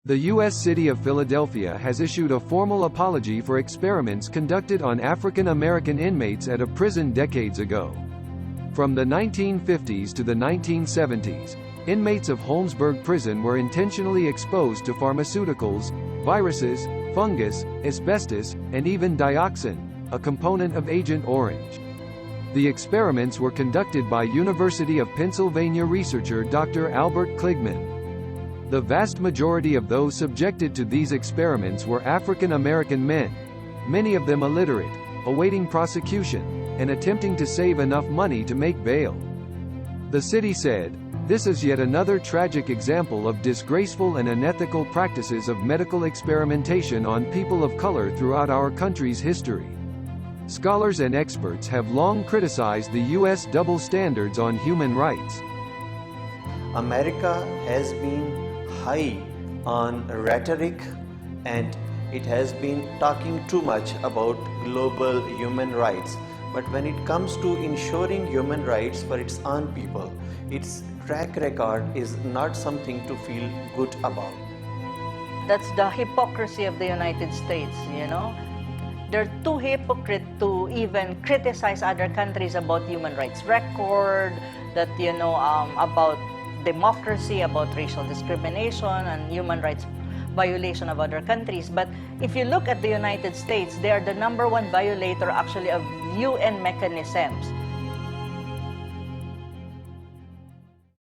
The U.S. city of Philadelphia has issued a formal apology for experiments conducted on African American inmates at a prison decades ago. From the 1950s to the 1970s, inmates of Holmesburg Prison were intentionally exposed to pharmaceuticals, viruses, fungus, asbestos, and even dioxin, a component of Agent Orange. The experiments were conducted by University of Pennsylvania researcher Dr. Albert Kligman. The vast majority of those subjected to these experiments were African American men, many of them illiterate, awaiting prosecution, and attempting to save enough money to make bail. The city said, "This is yet another tragic example of disgraceful and unethical practices of medical experimentation on people of color throughout our country's history." Scholars and experts have long criticized the U.S. double standards on human rights. America has been high on rhetoric, and it has been talking too much about global human rights. But when it comes to ensuring human rights for its own people, its track record is not something to feel good about. That's the hypocrisy of the United States, you know. They're too hypocrite to even criticize other countries about human rights record, that, about democracy, about racial discrimination and human rights violation of other countries. But if you look at the United States, they are the #1 violator actually of UN mechanisms.